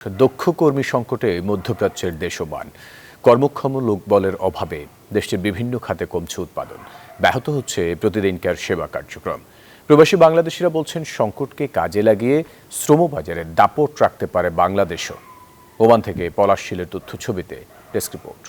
দক্ষ কর্মী সংকটে মধ্যপ্রাচ্যের দেশ ওমান। কর্মক্ষম লোকবলের অভাবে দেশটির বিভিন্ন খাতে কমছে উৎপাদন, ব্যাহত হচ্ছে প্রতিদিনকার সেবা কার্যক্রম। প্রবাসী বাংলাদেশিরা বলছেন, সংকটকে কাজে লাগিয়ে শ্রমবাজারে দাপট রাখতে পারে বাংলাদেশও। ওমান থেকে পলাশ শীলের তথ্য ছবিতে ডেস্ক রিপোর্ট।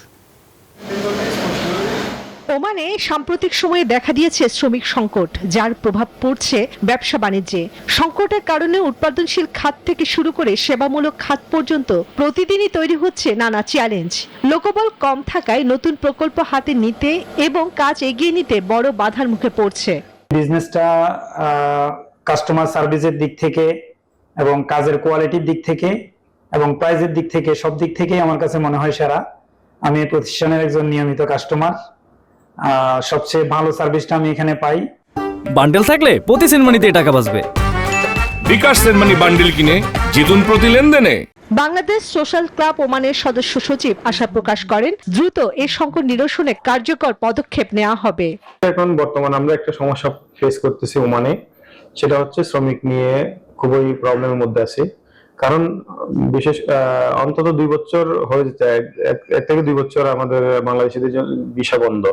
ওমানে সাম্প্রতিক সময়ে দেখা দিয়েছে শ্রমিক সংকট, যার প্রভাব পড়ছে ব্যবসা বাণিজ্যে। সংকটের কারণে উৎপাদনশীল খাত থেকে শুরু করে সেবামূলক খাত পর্যন্ত প্রতিদিনই তৈরি হচ্ছে নানা চ্যালেঞ্জ। লোকবল কম থাকায় নতুন প্রকল্প হাতে নিতে এবং কাজ এগিয়ে নিতে বড় বাধার মুখে পড়ছে। বিজনেসটা কাস্টমার সার্ভিসের দিক থেকে এবং কাজের কোয়ালিটির দিক থেকে এবং প্রাইসের দিক থেকে, সব দিক থেকেই আমার কাছে মনে হয় সেরা। আমি এই প্রতিষ্ঠানের একজন নিয়মিত কাস্টমার। সবচেয়ে ভালো সার্ভিসটা আমি এখানে পাই। বান্ডেল থাকলে প্রতি সেনমানিতে টাকা বাঁচবে। বিকাশ সেনমানি বান্ডেল কিনে জিতুন প্রতি লেনদেনে। বাংলাদেশ সোশ্যাল ক্লাব ওমানের সদস্য সচিব আশা প্রকাশ করেন, দ্রুত এই সংকট নিরসনে কার্যকর পদক্ষেপ নেওয়া হবে। এখন বর্তমানে আমরা একটা সমস্যা ফেস করতেছি ওমানে, সেটা হচ্ছে শ্রমিক নিয়ে খুবই প্রবলেমের মধ্যে আছি। কারণ বিশেষ অন্তত 2 বছর হয়ে যেতে, 1 থেকে 2 বছর আমাদের বাংলাদেশিদের জন্য ভিসা বন্ধ।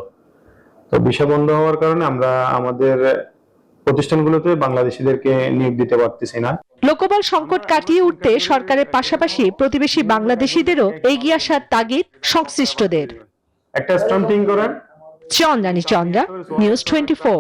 তো ভিসা বন্ধ হওয়ার কারণে আমরা আমাদের প্রতিষ্ঠানগুলোতে বাংলাদেশিদেরকে নিয়োগ দিতে পারতেছি না। লোকবল সংকট কাটিয়ে উঠতে সরকারের পাশাপাশি প্রতিবেশী বাংলাদেশিদেরও এগিয়ে আসার তাগিদ সংশ্লিষ্টদের। একটা স্টাম্পিং করেন। চন্দ্রানী চন্দ্রা, নিউজ 24।